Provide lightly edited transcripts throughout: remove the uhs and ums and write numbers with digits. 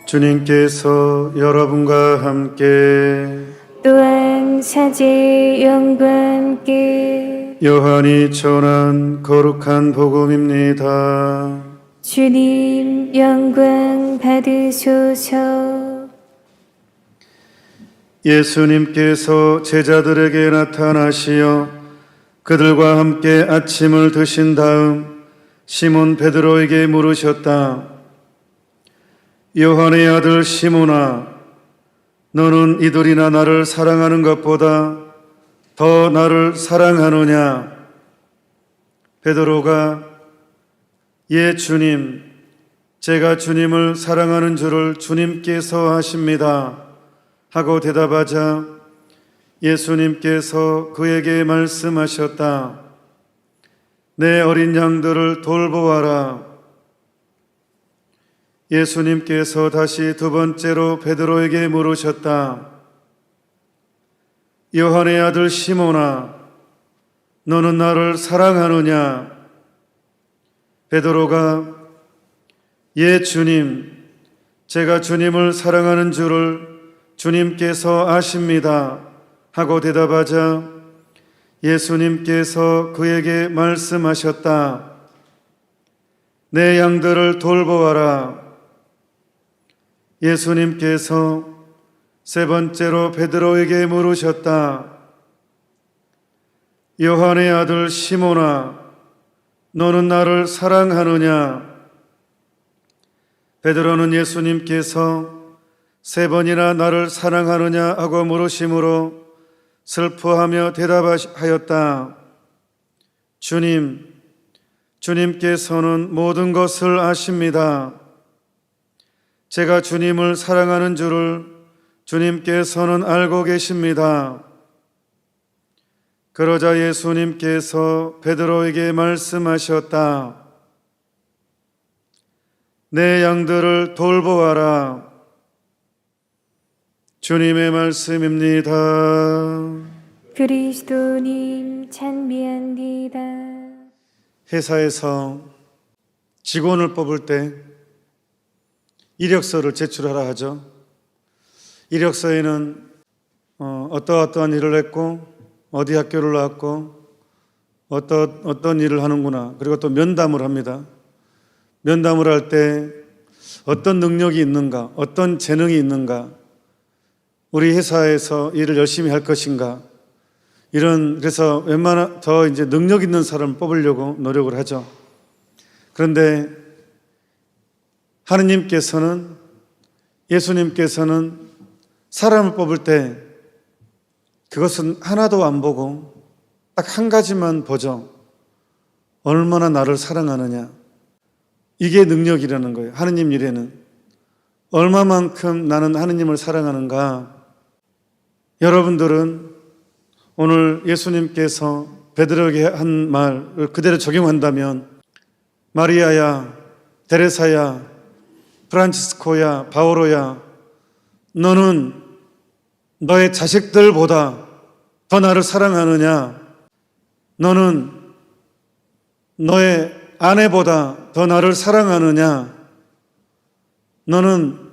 주님께서 여러분과 함께 또한 사제의 영과 함께 요한이 전한 거룩한 복음입니다. 주님 영광 받으소서. 예수님께서 제자들에게 나타나시어 그들과 함께 아침을 드신 다음 시몬 베드로에게 물으셨다. 요한의 아들 시몬아, 너는 이들이나 나를 사랑하는 것보다 더 나를 사랑하느냐? 베드로가 예 주님, 제가 주님을 사랑하는 줄을 주님께서 아십니다 하고 대답하자 예수님께서 그에게 말씀하셨다. 내 어린 양들을 돌보아라. 예수님께서 다시 두 번째로 베드로에게 물으셨다. 요한의 아들 시몬아, 너는 나를 사랑하느냐? 베드로가 예 주님, 제가 주님을 사랑하는 줄을 주님께서 아십니다 하고 대답하자 예수님께서 그에게 말씀하셨다. 내 양들을 돌보아라. 예수님께서 세 번째로 베드로에게 물으셨다. 요한의 아들 시몬아, 너는 나를 사랑하느냐? 베드로는 예수님께서 세 번이나 나를 사랑하느냐 하고 물으심으로 슬퍼하며 대답하였다. 주님, 주님께서는 모든 것을 아십니다. 제가 주님을 사랑하는 줄을 주님께서는 알고 계십니다. 그러자 예수님께서 베드로에게 말씀하셨다. 내 양들을 돌보아라. 주님의 말씀입니다. 그리스도님 찬미합니다. 회사에서 직원을 뽑을 때 이력서를 제출하라 하죠. 이력서에는 어떠한 일을 했고 어디 학교를 나왔고 어떤 일을 하는구나, 그리고 또 면담을 합니다. 면담을 할 때 어떤 능력이 있는가, 어떤 재능이 있는가, 우리 회사에서 일을 열심히 할 것인가, 그래서 웬만한 더 이제 능력 있는 사람을 뽑으려고 노력을 하죠. 그런데 하느님께서는, 예수님께서는 사람을 뽑을 때 그것은 하나도 안 보고 딱 한 가지만 보죠. 얼마나 나를 사랑하느냐. 이게 능력이라는 거예요. 하느님 일에는 얼마만큼 나는 하느님을 사랑하는가. 여러분들은 오늘 예수님께서 베드로에게 한 말을 그대로 적용한다면 마리아야, 데레사야, 프란치스코야, 바오로야, 너는 너의 자식들보다 더 나를 사랑하느냐? 너는 너의 아내보다 더 나를 사랑하느냐? 너는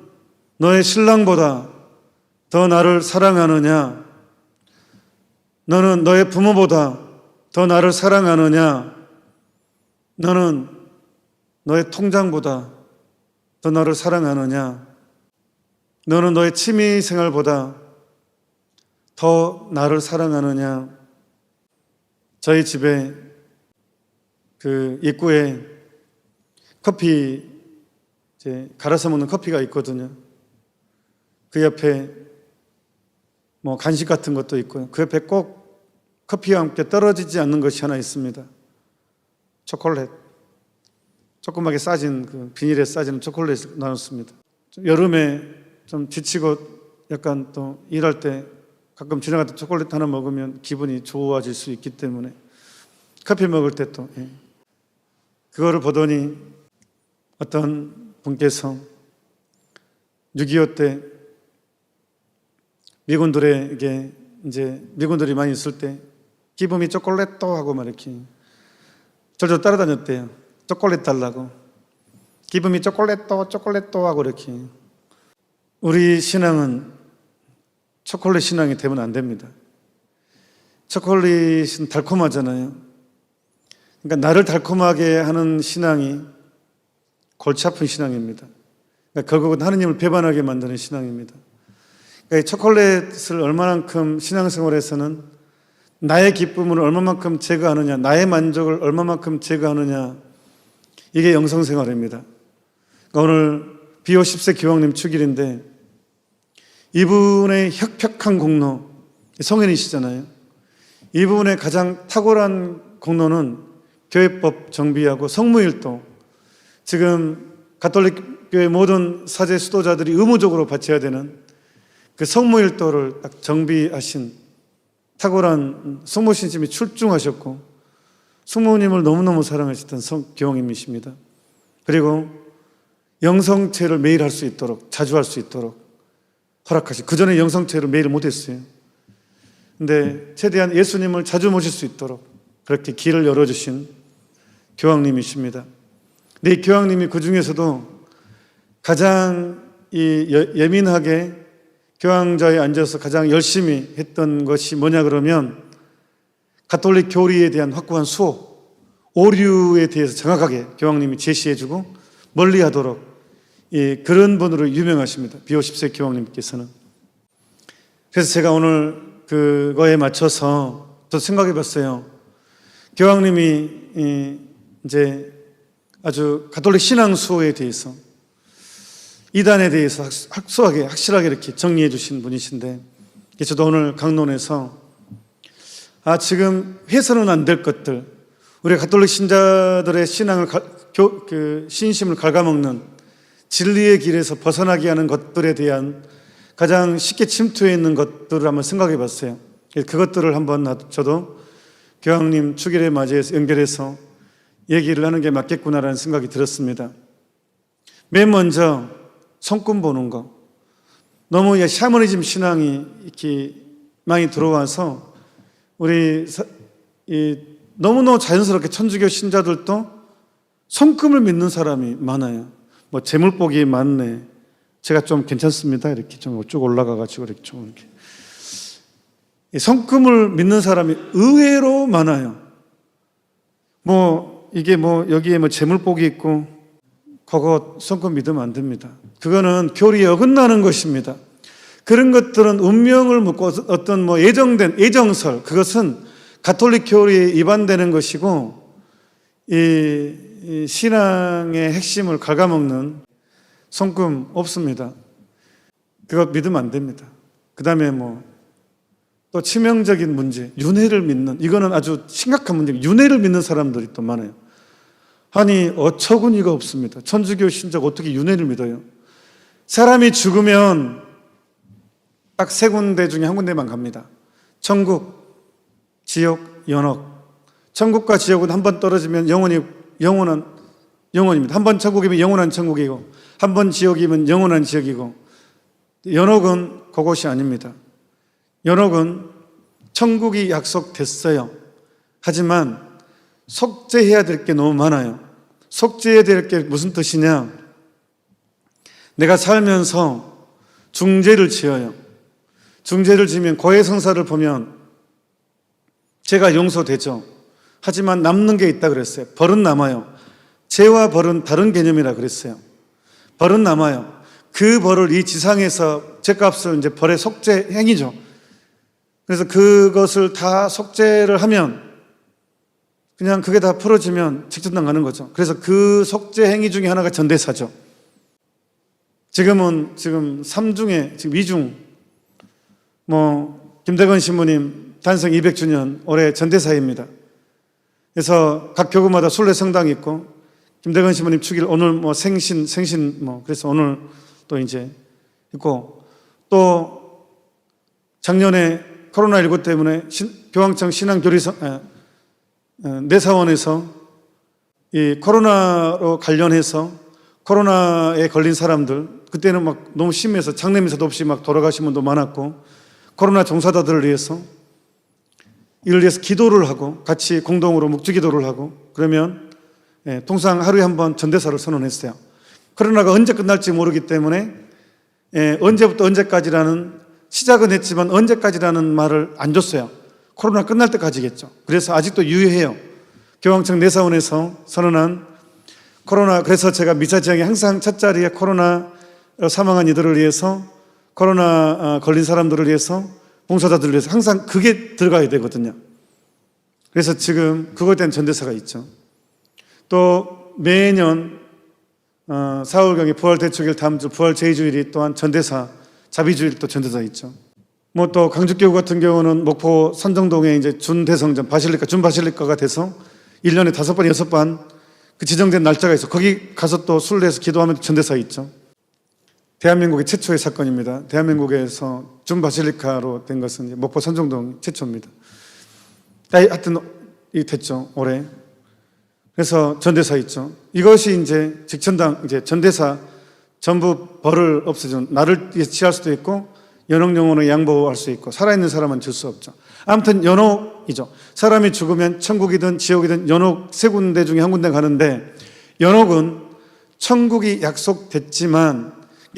너의 신랑보다 더 나를 사랑하느냐? 너는 너의 부모보다 더 나를 사랑하느냐? 너는 너의 통장보다 더 나를 사랑하느냐? 너는 너의 취미 생활보다 더 나를 사랑하느냐? 저희 집에 그 입구에 커피 이제 갈아서 먹는 커피가 있거든요. 그 옆에 뭐 간식 같은 것도 있고요. 그 옆에 꼭 커피와 함께 떨어지지 않는 것이 하나 있습니다. 초콜릿. 조그맣게 싸진 그 비닐에 싸진 초콜릿을 나눴습니다. 여름에 좀 지치고 약간 또 일할 때 가끔 지나갈 때 초콜릿 하나 먹으면 기분이 좋아질 수 있기 때문에 커피 먹을 때 또 그거를 보더니 어떤 분께서 6.25 때 미군들에게 이제 미군들이 많이 있을 때 기분이 초콜릿도 하고 막 이렇게 절절 따라다녔대요. 초콜릿 달라고. 기분이 초콜릿도 하고 이렇게. 우리 신앙은 초콜릿 신앙이 되면 안 됩니다. 초콜릿은 달콤하잖아요. 그러니까 나를 달콤하게 하는 신앙이 골치 아픈 신앙입니다. 그러니까 결국은 하느님을 배반하게 만드는 신앙입니다. 그러니까 이 초콜릿을 얼마만큼 신앙생활에서는 나의 기쁨을 얼마만큼 제거하느냐, 나의 만족을 얼마만큼 제거하느냐, 이게 영성생활입니다. 그러니까 오늘 비오 10세 교황님 축일인데 이분의 혁혁한 공로, 성인이시잖아요. 이분의 가장 탁월한 공로는 교회법 정비하고 성무일도, 지금 가톨릭 교회 모든 사제 수도자들이 의무적으로 바쳐야 되는 그 성무일도를 딱 정비하신 탁월한 성모신심이 출중하셨고 숙모님을 너무너무 사랑하셨던 교황님이십니다. 그리고 영성체를 매일 할 수 있도록, 자주 할 수 있도록 허락하시. 그 전에 영성체를 매일 못했어요. 근데 최대한 예수님을 자주 모실 수 있도록 그렇게 길을 열어주신 교황님이십니다. 근데 이 교황님이 그 중에서도 가장 예민하게 교황자에 앉아서 가장 열심히 했던 것이 뭐냐 그러면 가톨릭 교리에 대한 확고한 수호, 오류에 대해서 정확하게 교황님이 제시해주고 멀리하도록 그런 분으로 유명하십니다. 비오 10세 교황님께서는. 그래서 제가 오늘 그거에 맞춰서 또 생각해 봤어요. 교황님이 이제 아주 가톨릭 신앙 수호에 대해서, 이단에 대해서 확실하게 이렇게 정리해 주신 분이신데, 저도 오늘 강론에서 지금 해서는 안 될 것들, 우리 가톨릭 신자들의 신앙을 신심을 갉아먹는 진리의 길에서 벗어나게 하는 것들에 대한 가장 쉽게 침투해 있는 것들을 한번 생각해 봤어요. 그것들을 한번 저도 교황님 축일에 맞이해서 연결해서 얘기를 하는 게 맞겠구나라는 생각이 들었습니다. 맨 먼저 성금 보는 거. 너무 샤머니즘 신앙이 이렇게 많이 들어와서 우리 너무너무 자연스럽게 천주교 신자들도 성금을 믿는 사람이 많아요. 뭐 재물복이 많네. 제가 좀 괜찮습니다. 이렇게 좀 쭉 올라가가지고 이렇게 좀 이렇게. 성금을 믿는 사람이 의외로 많아요. 이게 여기에 재물복이 있고, 그거 성금 믿으면 안 됩니다. 그거는 교리에 어긋나는 것입니다. 그런 것들은 운명을 묻고 어떤 예정된 예정설, 그것은 가톨릭 교리에 위반되는 것이고, 이 신앙의 핵심을 갉아먹는 성금 없습니다. 그거 믿으면 안 됩니다. 그 다음에 또 치명적인 문제, 윤회를 믿는, 이거는 아주 심각한 문제예요. 윤회를 믿는 사람들이 또 많아요. 아니, 어처구니가 없습니다. 천주교 신자가 어떻게 윤회를 믿어요? 사람이 죽으면 딱 세 군데 중에 한 군데만 갑니다. 천국, 지옥, 연옥. 천국과 지옥은 한 번 떨어지면 영원입니다. 한 번 천국이면 영원한 천국이고, 한 번 지옥이면 영원한 지옥이고, 연옥은 그것이 아닙니다. 연옥은 천국이 약속됐어요. 하지만 속죄해야 될 게 너무 많아요. 속죄해야 될 게 무슨 뜻이냐? 내가 살면서 중죄를 지어요. 중죄를 지으면 고해성사를 보면 죄가 용서되죠. 하지만 남는 게 있다 그랬어요. 벌은 남아요. 죄와 벌은 다른 개념이라 그랬어요. 벌은 남아요. 그 벌을 이 지상에서 죄값을 이제 벌의 속죄 행위죠. 그래서 그것을 다 속죄를 하면 그냥 그게 다 풀어지면 직전당 가는 거죠. 그래서 그 속죄 행위 중에 하나가 전대사죠. 지금 3중에 지금 2중 김대건 신부님 단성 200주년 올해 전대사입니다. 그래서 각 교구마다 순례 성당이 있고, 김대건 신부님 축일 오늘 생신 그래서 오늘 또 이제 있고, 또 작년에 코로나19 때문에 교황청 신앙교리서 내사원에서 이 코로나로 관련해서 코로나에 걸린 사람들, 그때는 너무 심해서 장례미사도 없이 돌아가신 분도 많았고, 코로나 종사자들을 위해서 이를 위해서 기도를 하고 같이 공동으로 묵주기도를 하고, 그러면 통상 하루에 한 번 전대사를 선언했어요. 코로나가 언제 끝날지 모르기 때문에 언제부터 언제까지라는 시작은 했지만 언제까지라는 말을 안 줬어요. 코로나 끝날 때까지겠죠. 그래서 아직도 유효해요. 교황청 내사원에서 선언한 코로나, 그래서 제가 미사 지향에 항상 첫 자리에 코로나 사망한 이들을 위해서, 코로나 걸린 사람들을 위해서, 봉사자들을 위해서 항상 그게 들어가야 되거든요. 그래서 지금 그거에 대한 전대사가 있죠. 또 매년 4월경에 부활 대축일 다음 주 부활 제2주일이 또한 전대사, 자비주일 또 전대사 있죠. 뭐 또 강주교구 같은 경우는 목포 선정동에 이제 준대성전 준바실리카가 돼서 1년에 5번, 6번 그 지정된 날짜가 있어. 거기 가서 또 순례해서 기도하면 전대사 있죠. 대한민국의 최초의 사건입니다. 대한민국에서 준바실리카로 된 것은 이제 목포 선정동 최초입니다. 하여튼 이 됐죠, 올해. 그래서 전대사 있죠. 이것이 이제 직천당 이제 전대사 전부 벌을 없애준, 나를 취할 수도 있고 연옥영혼을 양보할 수 있고 살아있는 사람은 줄 수 없죠. 아무튼 연옥이죠. 사람이 죽으면 천국이든 지옥이든 연옥 세 군데 중에 한 군데 가는데, 연옥은 천국이 약속됐지만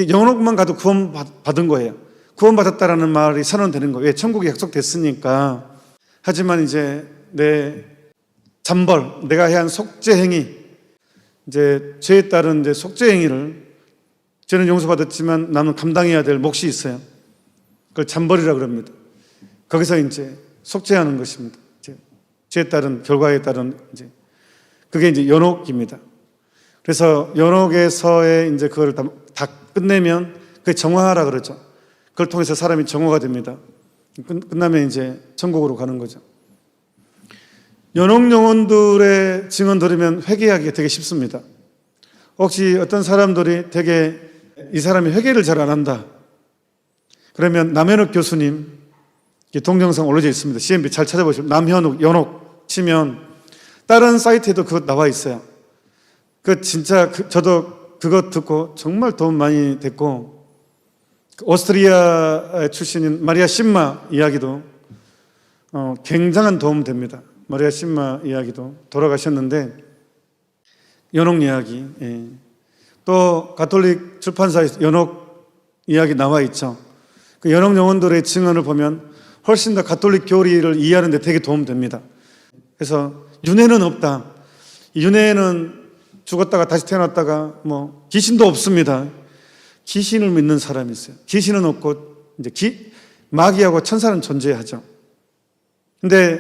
연옥만 가도 구원받은 거예요. 구원받았다라는 말이 선언되는 거예요. 왜? 천국이 약속됐으니까. 하지만 이제 내 잠벌, 내가 해야 한 속죄 행위, 이제 죄에 따른 이제 속죄 행위를, 죄는 용서받았지만 나는 감당해야 될 몫이 있어요. 그걸 잠벌이라고 그럽니다. 거기서 이제 속죄하는 것입니다. 죄에 따른 결과에 따른 이제 그게 이제 연옥입니다. 그래서 연옥에서의 이제 그걸 다 끝내면 그게 정화라 그러죠. 그걸 통해서 사람이 정화가 됩니다. 끝나면 이제 천국으로 가는 거죠. 연옥 영혼들의 증언 들으면 회개하기가 되게 쉽습니다. 혹시 어떤 사람들이 되게 이 사람이 회개를 잘 안 한다, 그러면 남현욱 교수님 동영상 올려져 있습니다. CMB 잘 찾아보시면 남현욱, 연옥 치면 다른 사이트에도 그것 나와 있어요. 그 진짜 저도 그것 듣고 정말 도움 많이 됐고, 오스트리아 출신인 마리아 심마 이야기도 굉장한 도움 됩니다. 마리아 심마 이야기도 돌아가셨는데 연옥 이야기, 또 가톨릭 출판사에서 연옥 이야기 나와 있죠. 그 연옥 영혼들의 증언을 보면 훨씬 더 가톨릭 교리를 이해하는 데 되게 도움됩니다. 그래서 윤회는 없다. 윤회는 죽었다가 다시 태어났다가 뭐 귀신도 없습니다. 귀신을 믿는 사람이 있어요. 귀신은 없고 이제 마귀하고 천사는 존재하죠. 근데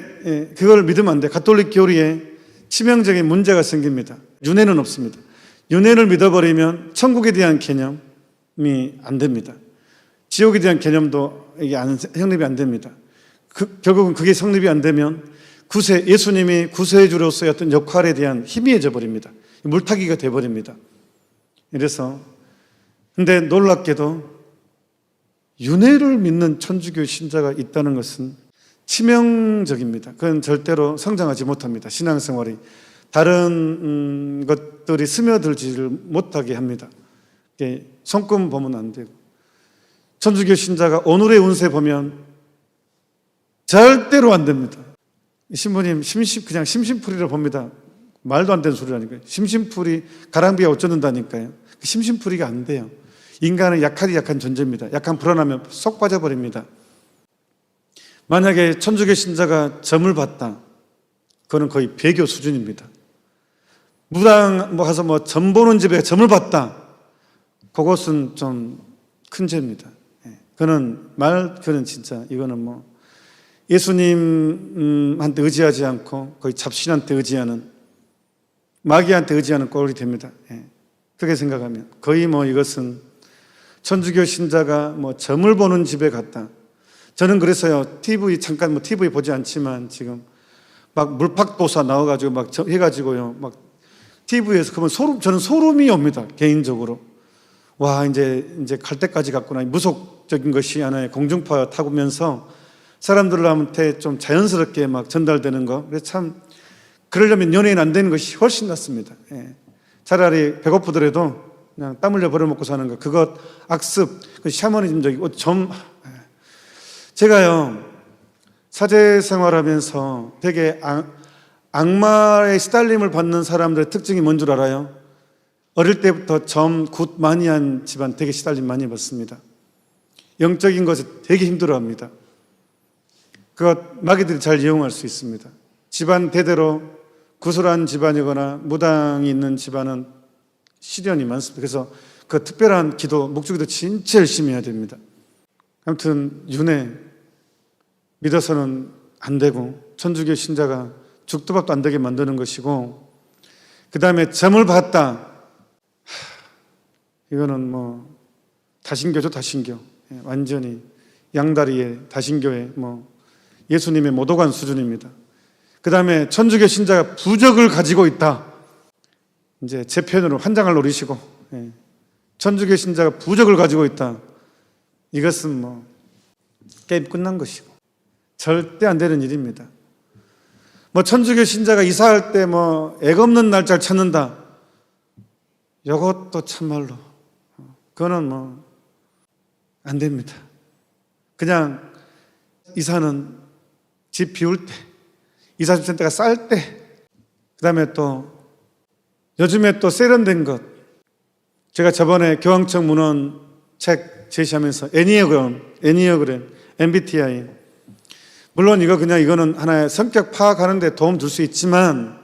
그걸 믿으면 안 돼. 가톨릭 교리에 치명적인 문제가 생깁니다. 윤회는 없습니다. 윤회를 믿어버리면 천국에 대한 개념이 안 됩니다. 지옥에 대한 개념도 이게 성립이 안 됩니다. 결국은 그게 성립이 안 되면 예수님이 구세주로서의 어떤 역할에 대한 희미해져 버립니다. 물타기가 돼버립니다. 이래서 근데 놀랍게도 윤회를 믿는 천주교 신자가 있다는 것은 치명적입니다. 그건 절대로 성장하지 못합니다. 신앙생활이 다른 것들이 스며들지를 못하게 합니다. 손금 보면 안 되고, 천주교 신자가 오늘의 운세 보면 절대로 안 됩니다. 신부님 그냥 심심풀이로 봅니다. 말도 안 되는 소리라니까요. 심심풀이 가랑비가 어쩌는다니까요. 심심풀이가 안 돼요. 인간은 약한 존재입니다. 약한 불안하면 쏙 빠져버립니다. 만약에 천주교 신자가 점을 봤다, 그거는 거의 배교 수준입니다. 무당 가서 점 보는 집에 점을 봤다, 그것은 좀 큰 죄입니다. 그는 진짜 이거는 예수님한테 의지하지 않고 거의 잡신한테 의지하는, 마귀한테 의지하는 꼴이 됩니다. 그렇게 생각하면 거의 이것은 천주교 신자가 점을 보는 집에 갔다. 저는 그래서요, TV 잠깐 TV 보지 않지만 지금 물팍도사 나와가지고 해가지고요, TV에서 그러면 저는 소름이 옵니다. 개인적으로. 와, 이제 갈 때까지 갔구나. 무속적인 것이 하나의 공중파 타고면서 사람들한테 좀 자연스럽게 전달되는 거. 그래서 참 그러려면 연예인 안 되는 것이 훨씬 낫습니다. 차라리 배고프더라도 그냥 땀 흘려 버려먹고 사는 거. 그것 악습, 샤머니즘적이고 제가요, 사제 생활하면서 되게 악마의 시달림을 받는 사람들의 특징이 뭔 줄 알아요? 어릴 때부터 굿 많이 한 집안 되게 시달림 많이 받습니다. 영적인 것에 되게 힘들어합니다. 그것 마귀들이 잘 이용할 수 있습니다. 집안 대대로 구슬한 집안이거나 무당이 있는 집안은 시련이 많습니다. 그래서 그 특별한 기도, 묵주기도 진짜 열심히 해야 됩니다. 아무튼 윤회 믿어서는 안 되고 천주교 신자가 죽도 밥도 안 되게 만드는 것이고, 그 다음에 점을 봤다. 이거는 뭐 다신교죠, 다신교. 완전히 양다리의 다신교의 예수님의 모도관 수준입니다. 그 다음에 천주교 신자가 부적을 가지고 있다. 이제 제 표현으로 환장을 노리시고, 천주교 신자가 부적을 가지고 있다. 이것은 게임 끝난 것이고 절대 안 되는 일입니다. 천주교 신자가 이사할 때 액 없는 날짜를 찾는다. 이것도 참말로 그거는 안 됩니다. 그냥 이사는 집 비울 때, 이사집센터가 쌀 때, 그 다음에 또 요즘에 또 세련된 것, 제가 저번에 교황청 문헌 책 제시하면서 애니어그램, MBTI, 물론 이거는 하나의 성격 파악하는 데 도움 줄 수 있지만,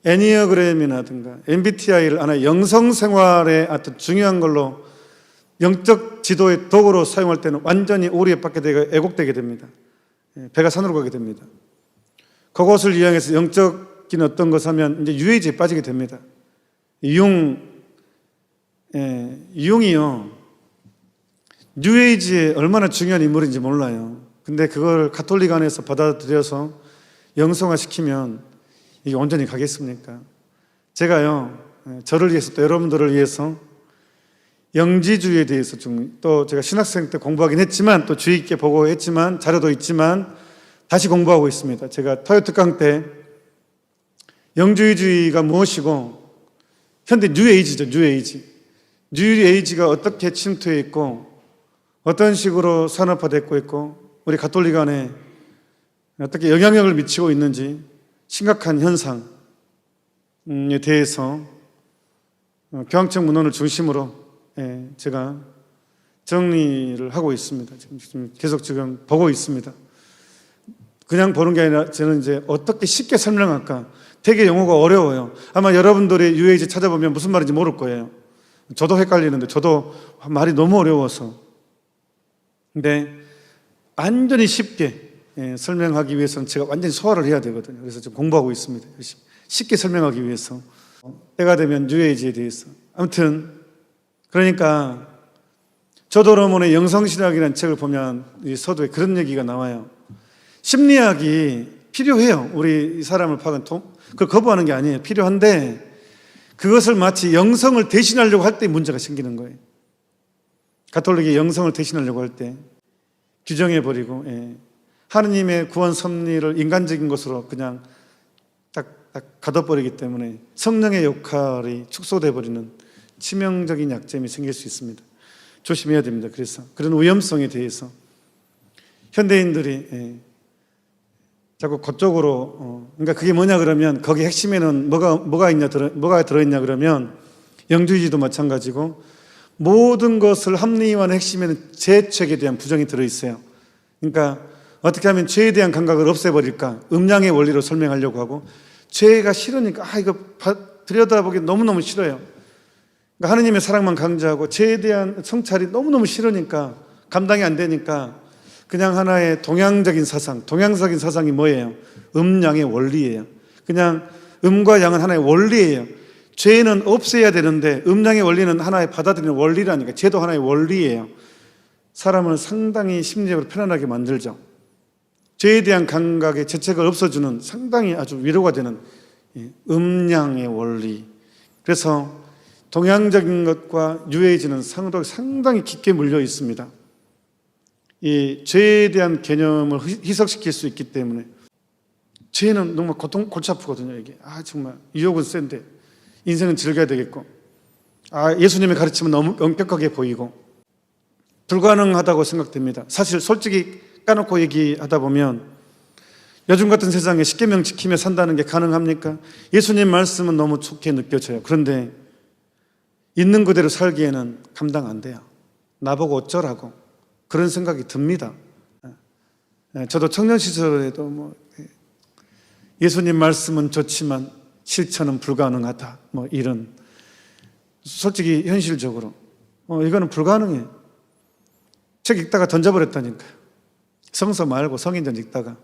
애니어그램이라든가 MBTI를 하나의 영성생활의 어떤 중요한 걸로 영적 지도의 도구로 사용할 때는 완전히 오류에 빠게 되고 애곡되게 됩니다. 배가 산으로 가게 됩니다. 그것을 이용해서 영적인 어떤 것을 하면 이제 유해지에 빠지게 됩니다. 융이요, 뉴에이지에 얼마나 중요한 인물인지 몰라요. 근데 그걸 가톨릭 안에서 받아들여서 영성화 시키면 이게 온전히 가겠습니까? 제가요, 저를 위해서 또 여러분들을 위해서 영지주의에 대해서 또 제가 신학생 때 공부하긴 했지만 또 주의 있게 보고 했지만 자료도 있지만 다시 공부하고 있습니다. 제가 토요특강 때 영주의주의가 무엇이고 현대 뉴에이지죠, 뉴에이지가 어떻게 침투해 있고 어떤 식으로 산업화되고 있고 우리 가톨릭 안에 어떻게 영향력을 미치고 있는지 심각한 현상에 대해서 교황청 문헌을 중심으로 제가 정리를 하고 있습니다. 지금 계속 보고 있습니다. 그냥 보는 게 아니라 저는 이제 어떻게 쉽게 설명할까? 되게 용어가 어려워요. 아마 여러분들이 UAG 찾아보면 무슨 말인지 모를 거예요. 저도 헷갈리는데 저도 말이 너무 어려워서. 근데 완전히 쉽게 설명하기 위해서는 제가 완전히 소화를 해야 되거든요. 그래서 지금 공부하고 있습니다. 열심히. 쉽게 설명하기 위해서. 때가 되면 UAG에 대해서. 아무튼 그러니까 조도로몬의 영성신학이라는 책을 보면 이 서두에 그런 얘기가 나와요. 심리학이 필요해요. 우리 사람을 파악한 그걸 거부하는 게 아니에요. 필요한데 그것을 마치 영성을 대신하려고 할 때 문제가 생기는 거예요. 가톨릭이 영성을 대신하려고 할 때 규정해버리고 하느님의 구원 섭리를 인간적인 것으로 그냥 딱 가둬버리기 때문에 성령의 역할이 축소돼 버리는 치명적인 약점이 생길 수 있습니다. 조심해야 됩니다. 그래서 그런 위험성에 대해서 현대인들이 자꾸 그쪽으로 그러니까 그게 뭐냐 그러면 거기 핵심에는 뭐가 들어있냐 그러면 영주의지도 마찬가지고 모든 것을 합리화하는 핵심에는 죄책에 대한 부정이 들어있어요. 그러니까 어떻게 하면 죄에 대한 감각을 없애버릴까? 음양의 원리로 설명하려고 하고 죄가 싫으니까 이거 들여다보기 너무너무 싫어요. 그러니까 하느님의 사랑만 강조하고 죄에 대한 성찰이 너무너무 싫으니까 감당이 안 되니까 그냥 하나의 동양적인 사상이 뭐예요? 음양의 원리예요. 그냥 음과 양은 하나의 원리예요. 죄는 없애야 되는데 음양의 원리는 하나의 받아들이는 원리라니까. 죄도 하나의 원리예요. 사람을 상당히 심리적으로 편안하게 만들죠. 죄에 대한 감각의 죄책을 없어주는 상당히 아주 위로가 되는 음양의 원리. 그래서 동양적인 것과 유해지는 상당히 깊게 물려 있습니다. 이 죄에 대한 개념을 희석시킬 수 있기 때문에 죄는 너무 골치 아프거든요. 이게 정말 유혹은 센데 인생은 즐겨야 되겠고 예수님의 가르침은 너무 엄격하게 보이고 불가능하다고 생각됩니다. 사실 솔직히 까놓고 얘기하다 보면 요즘 같은 세상에 십계명 지키며 산다는 게 가능합니까? 예수님 말씀은 너무 좋게 느껴져요. 그런데 있는 그대로 살기에는 감당 안 돼요. 나보고 어쩌라고. 그런 생각이 듭니다. 저도 청년 시절에도 뭐 예수님 말씀은 좋지만 실천은 불가능하다. 뭐 이런 솔직히 현실적으로 이거는 불가능해. 책 읽다가 던져버렸다니까요. 성서 말고 성인전 읽다가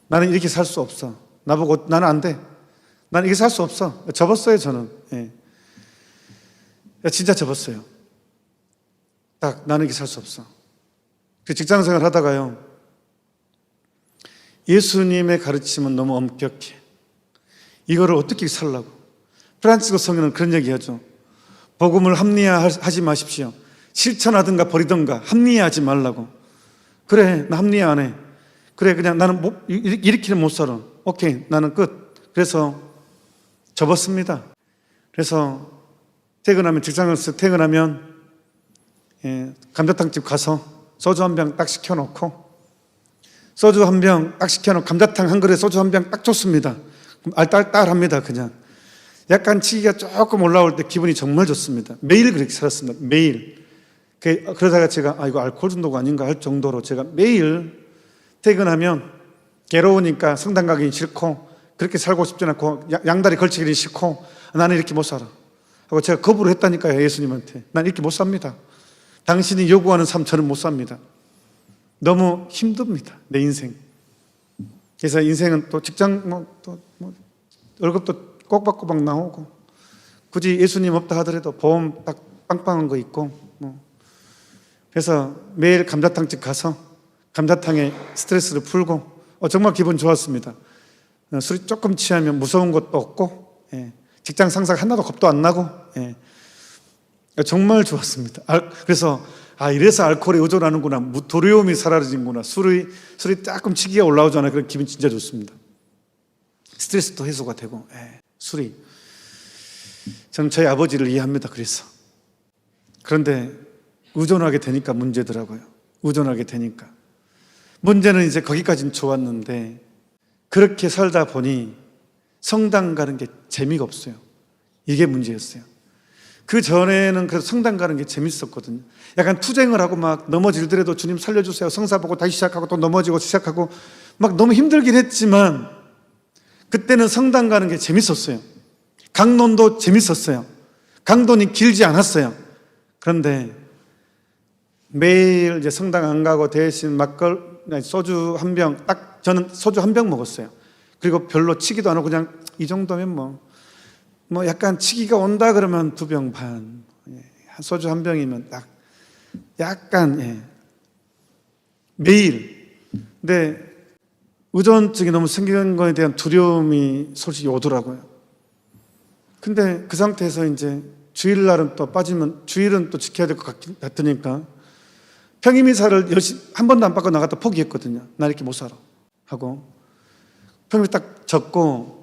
나는 이렇게 살 수 없어. 나보고 나는 안 돼. 나는 이렇게 살 수 없어. 접었어요 저는. 진짜 접었어요. 딱 나는 이렇게 살 수 없어. 그 직장생활 하다가요. 예수님의 가르침은 너무 엄격해. 이거를 어떻게 살라고. 프란치스코 성인은 그런 얘기하죠. 복음을 합리화하지 마십시오. 실천하든가 버리든가 합리화하지 말라고. 그래 나 합리화 안 해. 그래 그냥 나는 이렇게는 못 살아. 오케이 나는 끝. 그래서 접었습니다. 그래서 퇴근하면 직장에서 퇴근하면 감자탕집 가서 소주 한 병 딱 시켜놓고 소주 한 병 딱 시켜놓고 감자탕 한 그릇 소주 한 병 딱 줬습니다. 그럼 알딸딸합니다. 그냥 약간 치기가 조금 올라올 때 기분이 정말 좋습니다. 매일 그렇게 살았습니다. 매일. 그러다가 제가 이거 알코올 중독 아닌가 할 정도로 제가 매일 퇴근하면 괴로우니까 성당 가기 싫고 그렇게 살고 싶지 않고 양다리 걸치기 싫고 나는 이렇게 못 살아 하고 제가 거부를 했다니까요. 예수님한테. 난 이렇게 못 삽니다. 당신이 요구하는 삶 저는 못 삽니다. 너무 힘듭니다. 내 인생. 그래서 인생은 또 직장 월급도 꼬박꼬박 나오고 굳이 예수님 없다 하더라도 보험 딱 빵빵한 거 있고 그래서 매일 감자탕집 가서 감자탕에 스트레스를 풀고 정말 기분 좋았습니다. 술이 조금 취하면 무서운 것도 없고 직장 상사 하나도 겁도 안 나고 정말 좋았습니다. 그래서 이래서 알코올에 의존하는구나. 두려움이 사라지는구나. 술이 조금 치기가 올라오잖아요. 그런 기분 진짜 좋습니다. 스트레스도 해소가 되고 술이. 저는 저희 아버지를 이해합니다. 그래서. 그런데 의존하게 되니까 문제더라고요. 의존하게 되니까. 문제는 이제 거기까지는 좋았는데 그렇게 살다 보니 성당 가는 게 재미가 없어요. 이게 문제였어요. 그 전에는 그 성당 가는 게 재밌었거든요. 약간 투쟁을 하고 막 넘어질더라도 주님 살려주세요. 성사 보고 다시 시작하고 또 넘어지고 시작하고 막 너무 힘들긴 했지만 그때는 성당 가는 게 재밌었어요. 강론도 재밌었어요. 강론이 길지 않았어요. 그런데 매일 이제 성당 안 가고 대신 소주 한 병, 딱 저는 소주 한 병 먹었어요. 그리고 별로 치기도 안 하고 그냥 이 정도면 뭐 약간 치기가 온다 그러면 2병 반, 소주 한 병이면 딱 약간 매일. 근데 의존증이 너무 생기는 거에 대한 두려움이 솔직히 오더라고요. 근데 그 상태에서 이제 주일날은 또 빠지면 주일은 또 지켜야 될 것 같으니까 평임이사를 한 번도 안 받고 나갔다 포기했거든요. 나 이렇게 못 살아 하고 평임이 딱 적고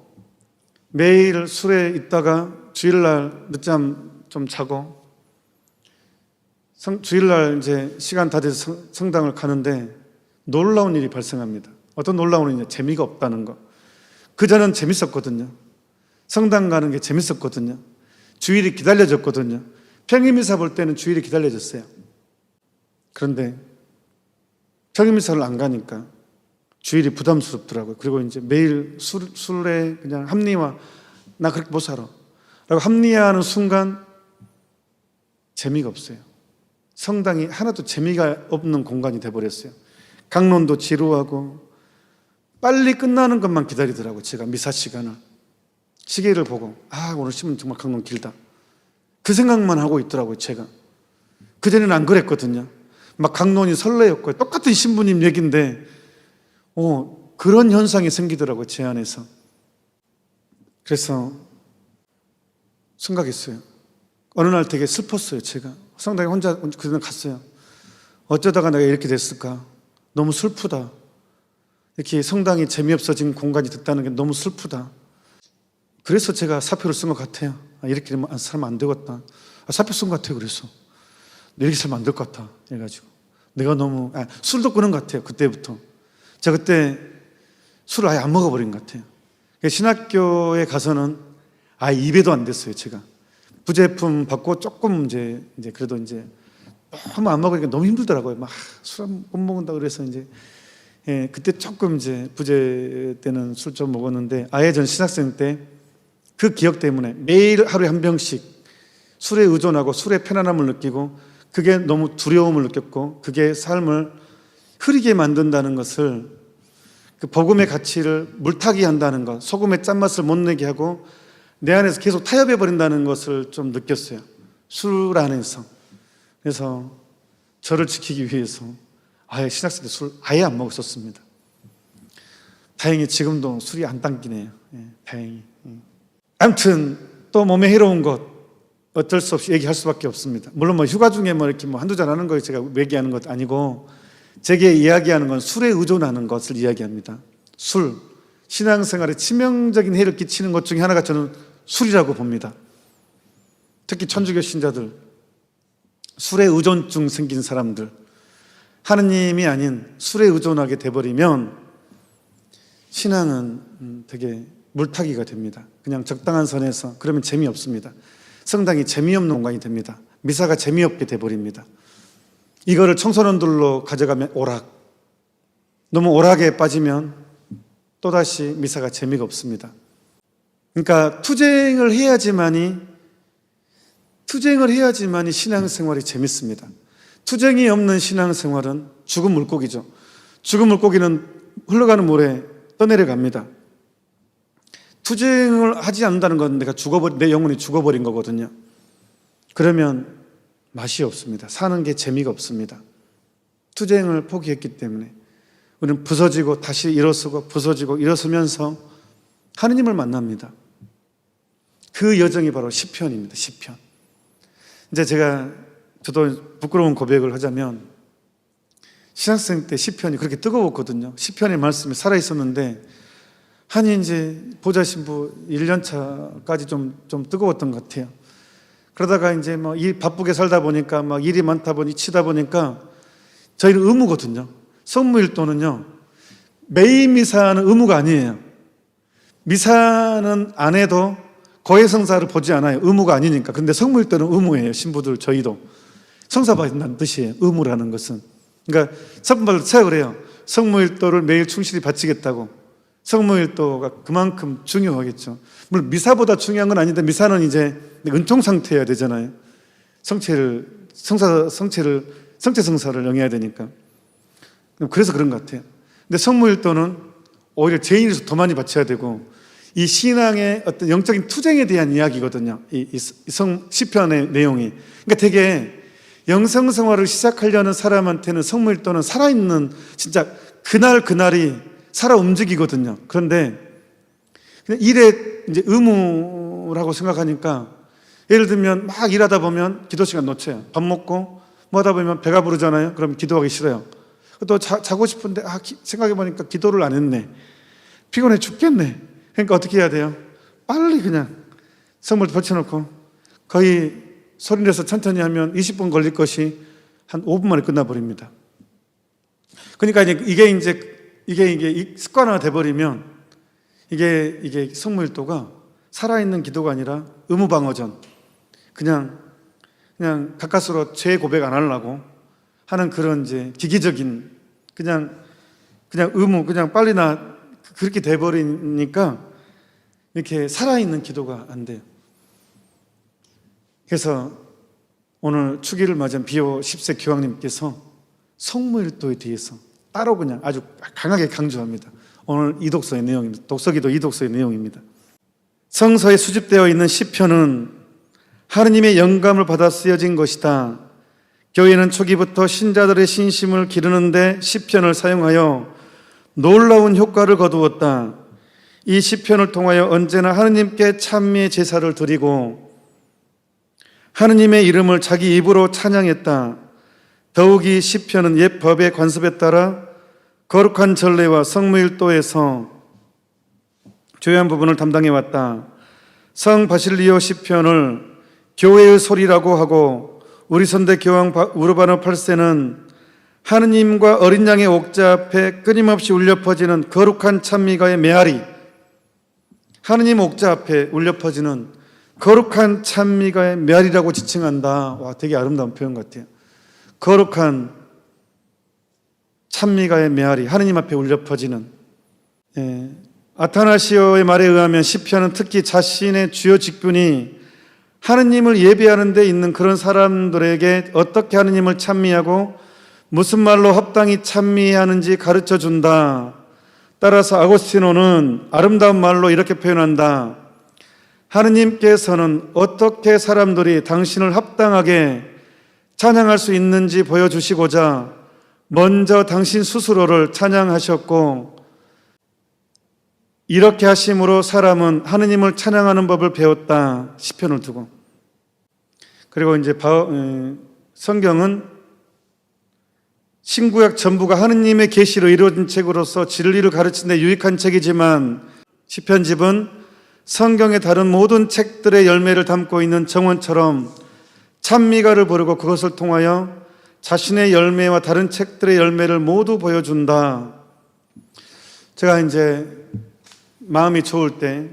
매일 술에 있다가 주일날 늦잠 좀 자고 주일날 이제 시간 다 돼서 성당을 가는데 놀라운 일이 발생합니다. 어떤 놀라운 일이냐? 재미가 없다는 거. 그전엔 재밌었거든요. 성당 가는 게 재밌었거든요. 주일이 기다려졌거든요. 평임이사 볼 때는 주일이 기다려졌어요. 그런데 평임이사를 안 가니까 주일이 부담스럽더라고요. 그리고 이제 매일 술에 그냥 합리화, 나 그렇게 못 살아 라고 합리화하는 순간 재미가 없어요. 성당이 하나도 재미가 없는 공간이 돼버렸어요. 강론도 지루하고 빨리 끝나는 것만 기다리더라고요. 제가 미사 시간을 시계를 보고 오늘 시면 정말 강론 길다 그 생각만 하고 있더라고요. 제가 그전에는 안 그랬거든요. 막 강론이 설레였고요. 똑같은 신부님 얘기인데 그런 현상이 생기더라고요. 제 안에서. 그래서 생각했어요. 어느 날 되게 슬펐어요. 제가 성당에 혼자 그날 갔어요. 어쩌다가 내가 이렇게 됐을까? 너무 슬프다. 이렇게 성당이 재미없어진 공간이 됐다는 게 너무 슬프다. 그래서 제가 사표를 쓴 것 같아요. 이렇게 살면 안 되겠다. 사표 쓴 것 같아요. 그래서 이렇게 살면 안 될 것 같아. 해가지고 내가 너무 술도 끊은 것 같아요. 그때부터. 제가 그때 술을 아예 안 먹어버린 것 같아요. 신학교에 가서는 아예 입에도 안 됐어요. 제가 부제품 받고 조금 이제 그래도 이제 너무 안 먹으니까 너무 힘들더라고요. 막 술 못 먹는다 그래서 이제 그때 조금 이제 부재 때는 술 좀 먹었는데 아예 전 신학생 때 그 기억 때문에 매일 하루에 한 병씩 술에 의존하고 술의 편안함을 느끼고 그게 너무 두려움을 느꼈고 그게 삶을 흐리게 만든다는 것을 그 복음의 가치를 물타기 한다는 것, 소금의 짠맛을 못 내게 하고 내 안에서 계속 타협해 버린다는 것을 좀 느꼈어요. 술 안에서. 그래서 저를 지키기 위해서 아예 신학생 때 술 아예 안 먹었었습니다. 다행히 지금도 술이 안 당기네요. 다행히. 아무튼 또 몸에 해로운 것 어쩔 수 없이 얘기할 수밖에 없습니다. 물론 뭐 휴가 중에 뭐 이렇게 뭐 한두 잔 하는 거 제가 얘기하는 것 아니고 제게 이야기하는 건 술에 의존하는 것을 이야기합니다. 술, 신앙생활에 치명적인 해를 끼치는 것 중에 하나가 저는 술이라고 봅니다. 특히 천주교 신자들, 술에 의존증 생긴 사람들, 하느님이 아닌 술에 의존하게 돼버리면 신앙은 되게 물타기가 됩니다. 그냥 적당한 선에서. 그러면 재미없습니다. 성당이 재미없는 공간이 됩니다. 미사가 재미없게 돼버립니다. 이거를 청소년들로 가져가면 오락. 너무 오락에 빠지면 또다시 미사가 재미가 없습니다. 그러니까 투쟁을 해야지만이 신앙생활이 재밌습니다. 투쟁이 없는 신앙생활은 죽은 물고기죠. 죽은 물고기는 흘러가는 물에 떠내려갑니다. 투쟁을 하지 않는다는 건 내 영혼이 죽어버린 거거든요. 그러면 맛이 없습니다. 사는 게 재미가 없습니다. 투쟁을 포기했기 때문에 우리는 부서지고 다시 일어서고 부서지고 일어서면서 하느님을 만납니다. 그 여정이 바로 시편입니다. 시편. 이제 저도 부끄러운 고백을 하자면 신학생 때 시편이 그렇게 뜨거웠거든요. 시편의 말씀이 살아있었는데 한이 이제 보좌 신부 1년 차까지 좀 뜨거웠던 것 같아요. 그러다가 이제 뭐 일 바쁘게 살다 보니까 막 일이 많다 보니 치다 보니까 저희는 의무거든요. 성무일도는요, 매일 미사는 의무가 아니에요. 미사는 안 해도 고해성사를 보지 않아요. 의무가 아니니까. 근데 성무일도는 의무예요. 신부들 저희도 성사 받는다는 뜻이에요. 의무라는 것은. 그러니까 성부를 생각을 해요. 성무일도를 매일 충실히 바치겠다고. 성무일도가 그만큼 중요하겠죠. 물론 미사보다 중요한 건 아닌데 미사는 이제 은총 상태여야 되잖아요. 성체성사를 영해야 되니까. 그래서 그런 것 같아요. 근데 성무일도는 오히려 죄인에서 더 많이 바쳐야 되고 이 신앙의 어떤 영적인 투쟁에 대한 이야기거든요. 이 시편의 내용이. 그러니까 되게 영성생활을 시작하려는 사람한테는 성무일도는 살아있는 진짜 그날이 살아 움직이거든요. 그런데 그냥 일에 이제 의무라고 생각하니까 예를 들면 막 일하다 보면 기도 시간 놓쳐요. 밥 먹고 뭐 하다 보면 배가 부르잖아요. 그럼 기도하기 싫어요. 또 자고 싶은데 생각해 보니까 기도를 안 했네. 피곤해 죽겠네. 그러니까 어떻게 해야 돼요? 빨리 그냥 성물 펼쳐놓고 거의 소리내서 천천히 하면 20분 걸릴 것이 한 5분 만에 끝나버립니다. 그러니까 이게 습관화가 돼버리면 이게 성무일도가 살아있는 기도가 아니라 의무방어전, 그냥 가까스로 죄 고백 안 하려고 하는 그런 이제 기기적인 그냥 의무, 그냥 빨리나 그렇게 돼버리니까 이렇게 살아있는 기도가 안 돼요. 그래서 오늘 축일을 맞은 비오 10세 교황님께서 성무일도에 대해서 따로 그냥 아주 강하게 강조합니다. 오늘 이 독서의 내용입니다. 독서기도 이 독서의 내용입니다. 성서에 수집되어 있는 시편은 하느님의 영감을 받아 쓰여진 것이다. 교회는 초기부터 신자들의 신심을 기르는데 시편을 사용하여 놀라운 효과를 거두었다. 이 시편을 통하여 언제나 하느님께 찬미의 제사를 드리고 하느님의 이름을 자기 입으로 찬양했다. 더욱이 시편은 옛 법의 관습에 따라 거룩한 전례와 성무일도에서 중요한 부분을 담당해왔다. 성 바실리오 시편을 교회의 소리라고 하고 우리 선대 교황 우르바노 8세는 하느님과 어린 양의 옥자 앞에 끊임없이 울려 퍼지는 거룩한 찬미가의 메아리, 하느님 옥자 앞에 울려 퍼지는 거룩한 찬미가의 메아리라고 지칭한다. 와, 되게 아름다운 표현 같아요. 거룩한 찬미가의 메아리, 하느님 앞에 울려 퍼지는, 아타나시오의 말에 의하면 시편은 특히 자신의 주요 직분이 하느님을 예배하는 데 있는 그런 사람들에게 어떻게 하느님을 찬미하고 무슨 말로 합당히 찬미하는지 가르쳐 준다. 따라서 아고스티노는 아름다운 말로 이렇게 표현한다. 하느님께서는 어떻게 사람들이 당신을 합당하게 찬양할 수 있는지 보여주시고자 먼저 당신 스스로를 찬양하셨고, 이렇게 하심으로 사람은 하느님을 찬양하는 법을 배웠다. 시편을 두고. 그리고 이제 성경은 신구약 전부가 하느님의 계시로 이루어진 책으로서 진리를 가르치는 데 유익한 책이지만, 시편집은 성경의 다른 모든 책들의 열매를 담고 있는 정원처럼 찬미가를 부르고 그것을 통하여 자신의 열매와 다른 책들의 열매를 모두 보여준다. 제가 이제 마음이 좋을 때,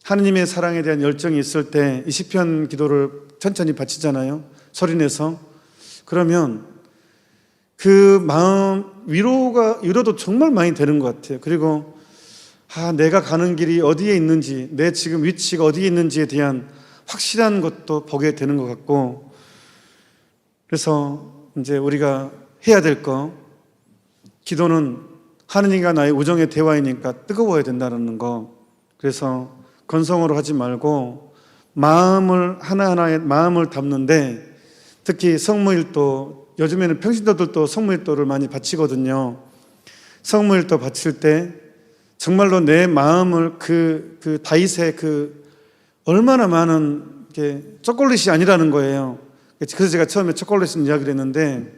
하느님의 사랑에 대한 열정이 있을 때 이 시편 기도를 천천히 바치잖아요. 소리내서. 그러면 그 마음 위로도 정말 많이 되는 것 같아요. 그리고 내가 가는 길이 어디에 있는지, 내 지금 위치가 어디에 있는지에 대한 확실한 것도 보게 되는 것 같고, 그래서 이제 우리가 해야 될 거, 기도는 하느님과 나의 우정의 대화이니까 뜨거워야 된다는 거. 그래서 건성으로 하지 말고 마음을 하나하나의 마음을 담는데, 특히 성무일도, 요즘에는 평신도들도 성무일도를 많이 바치거든요. 성무일도 바칠 때 정말로 내 마음을 그 다윗의 얼마나 많은 초콜릿이 아니라는 거예요. 그래서 제가 처음에 초콜릿은 이야기를 했는데,